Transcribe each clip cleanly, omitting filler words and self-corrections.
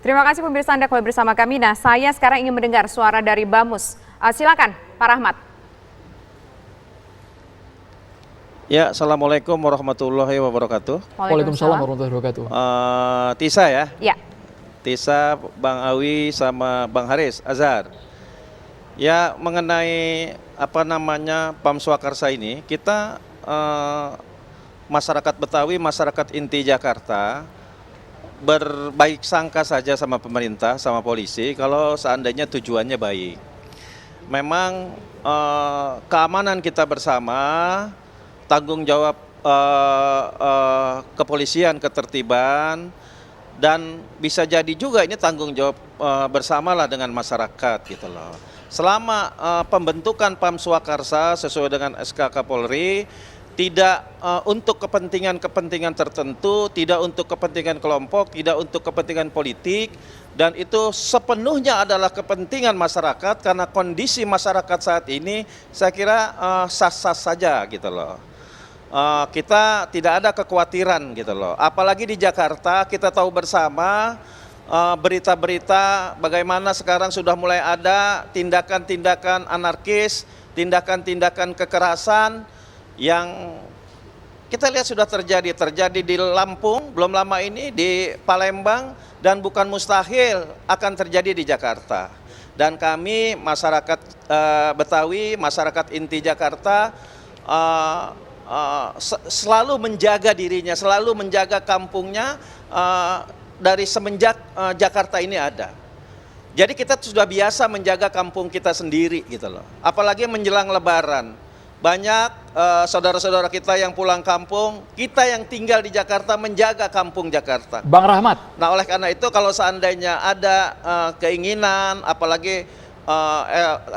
Terima kasih pemirsa Anda kembali bersama kami. Nah, saya sekarang ingin mendengar suara dari Bamus. Silakan, Pak Rahmat. Ya, Assalamualaikum warahmatullahi wabarakatuh. Waalaikumsalam warahmatullahi wabarakatuh. Tisa ya? Ya. Tisa, Bang Awi sama Bang Haris, Azhar. Ya, mengenai PAM Swakarsa ini, kita masyarakat Betawi, masyarakat inti Jakarta berbaik sangka saja sama pemerintah, sama polisi kalau seandainya tujuannya baik. Memang keamanan kita bersama, tanggung jawab kepolisian, ketertiban, dan bisa jadi juga ini tanggung jawab bersamalah dengan masyarakat gitu loh. Selama pembentukan PAM Swakarsa sesuai dengan SK Kapolri, tidak untuk kepentingan-kepentingan tertentu, tidak untuk kepentingan kelompok, tidak untuk kepentingan politik, dan itu sepenuhnya adalah kepentingan masyarakat karena kondisi masyarakat saat ini saya kira sah-sah saja gitu loh. Kita tidak ada kekhawatiran gitu loh. Apalagi di Jakarta kita tahu bersama berita-berita bagaimana sekarang sudah mulai ada tindakan-tindakan anarkis, tindakan-tindakan kekerasan yang kita lihat sudah terjadi di Lampung belum lama ini, di Palembang, dan bukan mustahil akan terjadi di Jakarta. Dan kami masyarakat Betawi, masyarakat inti Jakarta selalu menjaga dirinya, selalu menjaga kampungnya dari semenjak Jakarta ini ada. Jadi kita sudah biasa menjaga kampung kita sendiri gitu loh. Apalagi menjelang Lebaran. Banyak saudara-saudara kita yang pulang kampung, kita yang tinggal di Jakarta menjaga kampung Jakarta. Bang Rahmat. Nah, oleh karena itu kalau seandainya ada keinginan, apalagi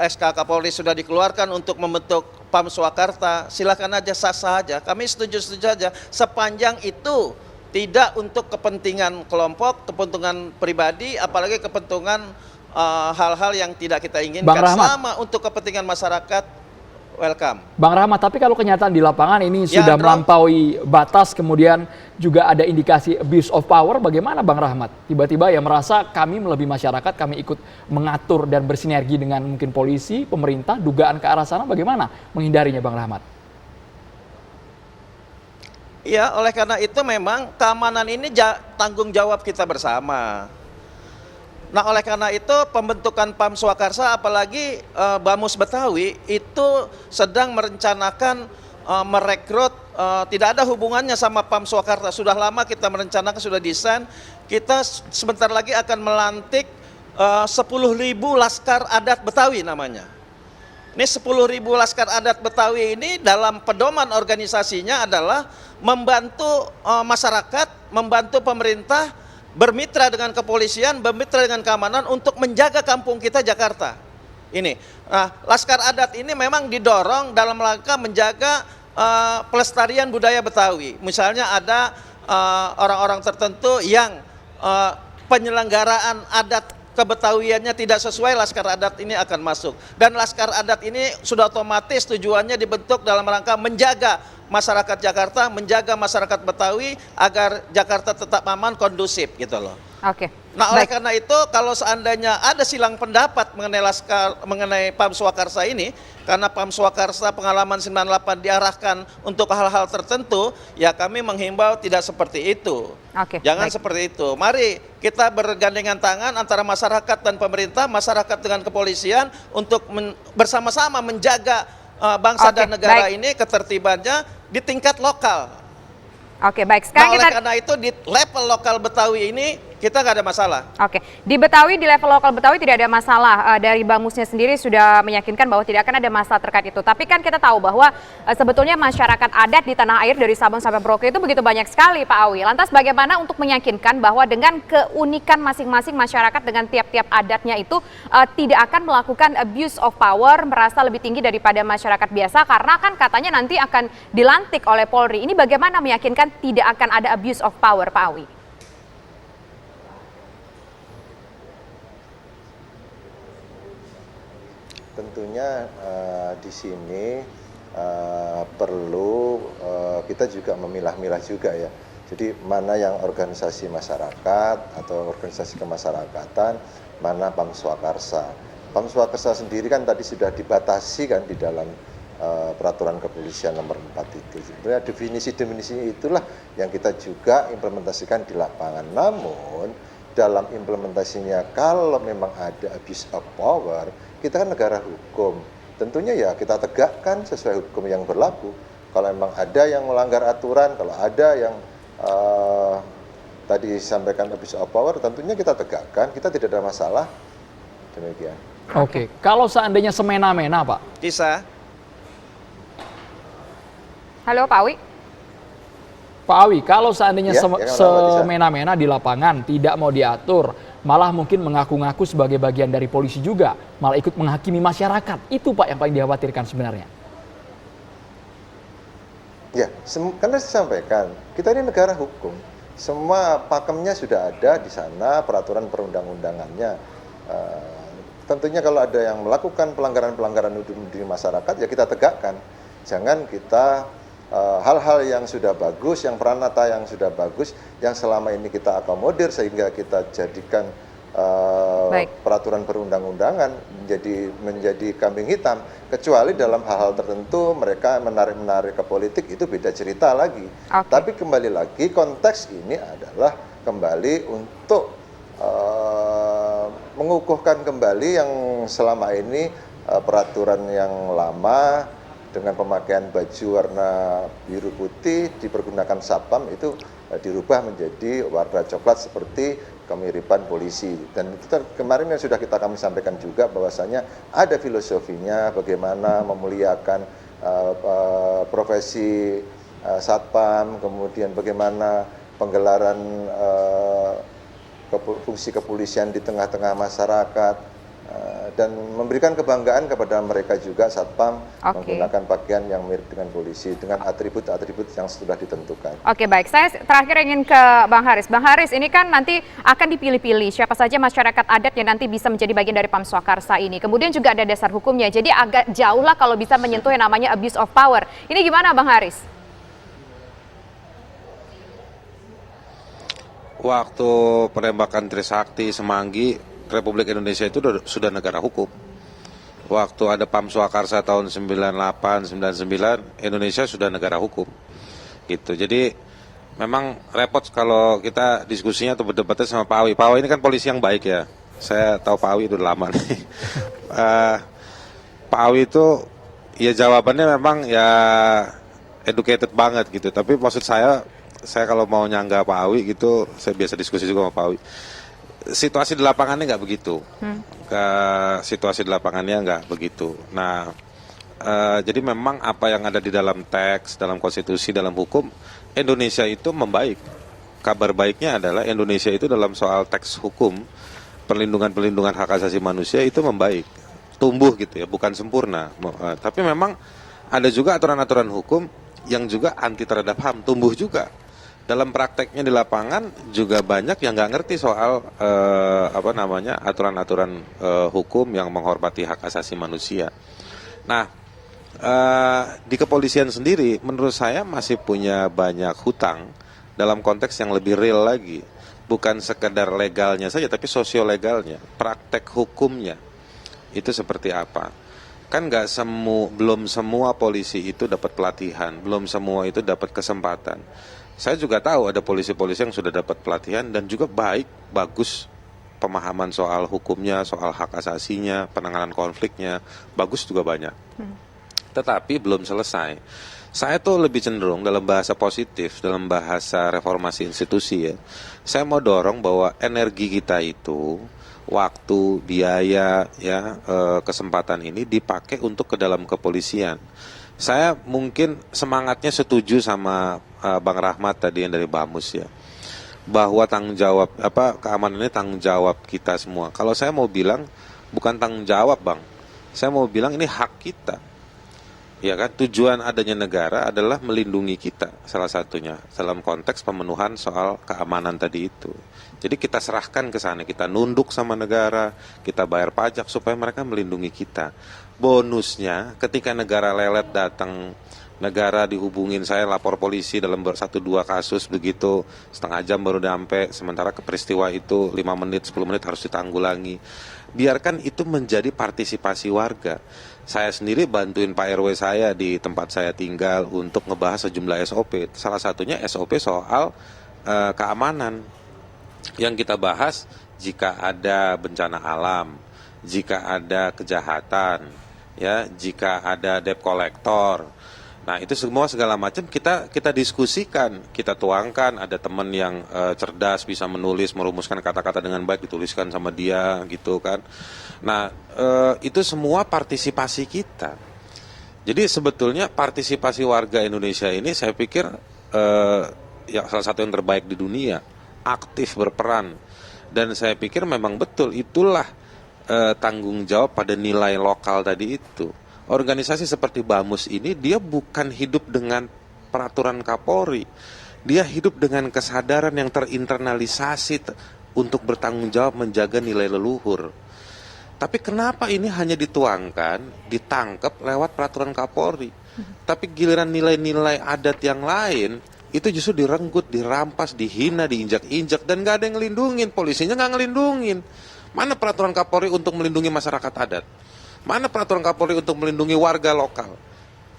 SK Kapolri sudah dikeluarkan untuk membentuk PAM Swakarsa, silakan aja, sah-sah aja. Kami setuju-setuju aja sepanjang itu tidak untuk kepentingan kelompok, kepentingan pribadi, apalagi kepentingan hal-hal yang tidak kita inginkan. Selama untuk kepentingan masyarakat, welcome. Bang Rahmat, tapi kalau kenyataan di lapangan ini sudah melampaui batas, kemudian juga ada indikasi abuse of power, bagaimana Bang Rahmat? Tiba-tiba ya merasa kami melebihi masyarakat, kami ikut mengatur dan bersinergi dengan mungkin polisi, pemerintah, dugaan ke arah sana, bagaimana menghindarinya Bang Rahmat? Ya, oleh karena itu memang keamanan ini tanggung jawab kita bersama. Nah, oleh karena itu pembentukan PAM Swakarsa, apalagi Bamus Betawi itu sedang merencanakan merekrut, tidak ada hubungannya sama PAM Swakarsa. Sudah lama kita merencanakan, sudah desain. Kita sebentar lagi akan melantik 10.000 laskar adat Betawi namanya. Ini 10.000 laskar adat Betawi ini dalam pedoman organisasinya adalah membantu masyarakat, membantu pemerintah, bermitra dengan kepolisian, bermitra dengan keamanan untuk menjaga kampung kita Jakarta. Ini, nah, laskar adat ini memang didorong dalam rangka menjaga pelestarian budaya Betawi. Misalnya ada orang-orang tertentu yang penyelenggaraan adat kebetawiannya tidak sesuai, laskar adat ini akan masuk. Dan laskar adat ini sudah otomatis tujuannya dibentuk dalam rangka menjaga masyarakat Jakarta, menjaga masyarakat Betawi agar Jakarta tetap aman, kondusif gitu loh. Oke. Nah, oleh karena itu kalau seandainya ada silang pendapat mengenai PAM Swakarsa ini, karena PAM Swakarsa pengalaman 98 diarahkan untuk hal-hal tertentu, ya kami menghimbau tidak seperti itu. Oke, jangan seperti itu. Mari kita bergandengan tangan antara masyarakat dan pemerintah, masyarakat dengan kepolisian untuk bersama-sama menjaga bangsa dan negara ini, ketertibannya di tingkat lokal. Oke, baik. Sekarang oleh karena itu di level lokal Betawi ini kita nggak ada masalah. Oke, di Betawi, di level lokal Betawi tidak ada masalah. Dari Bamusnya sendiri sudah meyakinkan bahwa tidak akan ada masalah terkait itu. Tapi kan kita tahu bahwa sebetulnya masyarakat adat di tanah air dari Sabang sampai Merauke itu begitu banyak sekali, Pak Awi. Lantas bagaimana untuk meyakinkan bahwa dengan keunikan masing-masing masyarakat dengan tiap-tiap adatnya itu tidak akan melakukan abuse of power, merasa lebih tinggi daripada masyarakat biasa, karena kan katanya nanti akan dilantik oleh Polri. Ini bagaimana meyakinkan tidak akan ada abuse of power, Pak Awi? Tentunya di sini perlu kita juga memilah-milah juga ya. Jadi mana yang organisasi masyarakat atau organisasi kemasyarakatan, mana Pam Swakarsa. Pam Swakarsa sendiri kan tadi sudah dibatasi kan di dalam peraturan kepolisian nomor 4 itu. Sebenarnya definisi-definisi itulah yang kita juga implementasikan di lapangan. Namun dalam implementasinya kalau memang ada abuse of power, kita kan negara hukum. Tentunya ya kita tegakkan sesuai hukum yang berlaku. Kalau memang ada yang melanggar aturan, kalau ada yang tadi disampaikan abuse of power, tentunya kita tegakkan, kita tidak ada masalah. Demikian. Oke, kalau seandainya semena-mena Pak, Bisa. Halo Pak Awi. Pak Awi, kalau seandainya Ya, semena-mena di lapangan, tidak mau diatur, malah mungkin mengaku-ngaku sebagai bagian dari polisi juga, malah ikut menghakimi masyarakat, itu Pak yang paling dikhawatirkan sebenarnya. Ya, karena saya sampaikan, kita ini negara hukum. Semua pakemnya sudah ada di sana, peraturan perundang-undangannya. Tentunya kalau ada yang melakukan pelanggaran-pelanggaran di masyarakat, ya kita tegakkan. Jangan kita hal-hal yang sudah bagus, yang peranata yang sudah bagus, yang selama ini kita akomodir sehingga kita jadikan peraturan perundang-undangan menjadi kambing hitam, kecuali dalam hal-hal tertentu mereka menarik ke politik, itu beda cerita lagi. Tapi kembali lagi konteks ini adalah kembali untuk mengukuhkan kembali yang selama ini peraturan yang lama dengan pemakaian baju warna biru putih dipergunakan satpam itu dirubah menjadi warna coklat seperti kemiripan polisi. Dan itu kemarin yang sudah kami sampaikan juga bahwasanya ada filosofinya bagaimana memuliakan profesi satpam, kemudian bagaimana penggelaran fungsi kepolisian di tengah-tengah masyarakat, dan memberikan kebanggaan kepada mereka juga satpam menggunakan pakaian yang mirip dengan polisi dengan atribut-atribut yang sudah ditentukan. Oke, baik, saya terakhir ingin ke Bang Haris. Bang Haris, ini kan nanti akan dipilih-pilih siapa saja masyarakat adat yang nanti bisa menjadi bagian dari Pam Swakarsa ini. Kemudian juga ada dasar hukumnya, jadi agak jauh lah kalau bisa menyentuh yang namanya abuse of power. Ini gimana Bang Haris? Waktu penembakan Trisakti Semanggi, Republik Indonesia itu sudah negara hukum. Waktu ada Pam Swakarsa tahun 98, 99, Indonesia sudah negara hukum. Gitu. Jadi memang repot kalau kita diskusinya atau berdebatnya sama Pak Awi. Pak Awi ini kan polisi yang baik ya. Saya tahu Pak Awi udah lama nih. Pak Awi itu ya jawabannya memang ya educated banget gitu. Tapi maksud saya kalau mau nyangga Pak Awi gitu, saya biasa diskusi juga sama Pak Awi. Situasi di lapangannya nggak begitu, situasi di lapangannya nggak begitu. Nah, jadi memang apa yang ada di dalam teks, dalam konstitusi, dalam hukum, Indonesia itu membaik. Kabar baiknya adalah Indonesia itu dalam soal teks hukum, perlindungan hak asasi manusia itu membaik, tumbuh gitu ya, bukan sempurna. Tapi memang ada juga aturan-aturan hukum yang juga anti terhadap HAM, tumbuh juga. Dalam prakteknya di lapangan juga banyak yang nggak ngerti soal aturan-aturan hukum yang menghormati hak asasi manusia. Nah, di kepolisian sendiri menurut saya masih punya banyak hutang dalam konteks yang lebih real lagi. Bukan sekedar legalnya saja tapi sosiolegalnya, praktek hukumnya itu seperti apa. Kan belum semua polisi itu dapat pelatihan, belum semua itu dapat kesempatan. Saya juga tahu ada polisi-polisi yang sudah dapat pelatihan dan juga bagus pemahaman soal hukumnya, soal hak asasinya, penanganan konfliknya, bagus juga banyak. Tetapi belum selesai. Saya tuh lebih cenderung dalam bahasa positif, dalam bahasa reformasi institusi ya. Saya mau dorong bahwa energi kita itu, waktu, biaya, ya, kesempatan ini dipakai untuk ke dalam kepolisian. Saya mungkin semangatnya setuju sama Bang Rahmat tadi yang dari Bamus ya, bahwa tanggung jawab keamanan ini tanggung jawab kita semua. Kalau saya mau bilang bukan tanggung jawab Bang, saya mau bilang ini hak kita. Ya kan, tujuan adanya negara adalah melindungi kita salah satunya dalam konteks pemenuhan soal keamanan tadi itu. Jadi kita serahkan ke sana, kita nunduk sama negara, kita bayar pajak supaya mereka melindungi kita. Bonusnya ketika negara lelet datang negara dihubungin saya lapor polisi dalam 1-2 kasus begitu setengah jam baru nyampe, sementara ke peristiwa itu 5 menit 10 menit harus ditanggulangi. Biarkan itu menjadi partisipasi warga. Saya sendiri bantuin Pak RW saya di tempat saya tinggal untuk ngebahas sejumlah SOP. Salah satunya SOP soal keamanan yang kita bahas jika ada bencana alam, jika ada kejahatan, ya, jika ada debt collector. Nah, itu semua segala macam kita diskusikan, kita tuangkan. Ada teman yang cerdas bisa menulis, merumuskan kata-kata dengan baik, dituliskan sama dia gitu kan. Nah, itu semua partisipasi kita. Jadi sebetulnya partisipasi warga Indonesia ini saya pikir ya salah satu yang terbaik di dunia, aktif berperan. Dan saya pikir memang betul itulah tanggung jawab pada nilai lokal tadi itu. Organisasi seperti BAMUS ini dia bukan hidup dengan peraturan Kapolri. Dia hidup dengan kesadaran yang terinternalisasi untuk bertanggung jawab menjaga nilai leluhur. Tapi kenapa ini hanya dituangkan, ditangkap lewat peraturan Kapolri? Tapi giliran nilai-nilai adat yang lain itu justru direnggut, dirampas, dihina, diinjak-injak, dan nggak ada yang ngelindungin. Polisinya nggak ngelindungin. Mana peraturan Kapolri untuk melindungi masyarakat adat? Mana peraturan Kapolri untuk melindungi warga lokal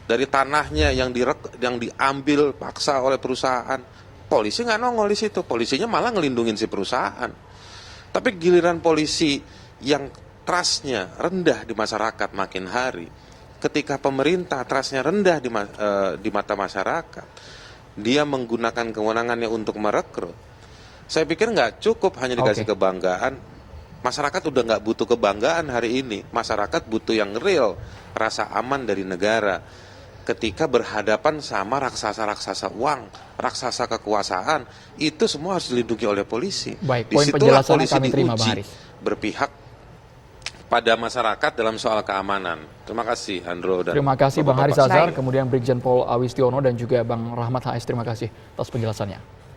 dari tanahnya yang diambil paksa oleh perusahaan? Polisi nggak nongol di situ. Polisinya malah ngelindungin si perusahaan. Tapi giliran polisi yang trustnya rendah di masyarakat makin hari, ketika pemerintah trustnya rendah di mata masyarakat, dia menggunakan kewenangannya untuk merekrut. Saya pikir nggak cukup hanya dikasih kebanggaan. Masyarakat udah nggak butuh kebanggaan hari ini. Masyarakat butuh yang real, rasa aman dari negara. Ketika berhadapan sama raksasa-raksasa uang, raksasa kekuasaan, itu semua harus dilindungi oleh polisi. Baik, poin penjelasannya kami terima, Bang Haris. Berpihak pada masyarakat dalam soal keamanan. Terima kasih, Andro. Dan terima kasih, Bang Haris Bapak-bapak. Azhar, kemudian Brigjen Pol Awistiono, dan juga Bang Rahmat HS. Terima kasih atas penjelasannya.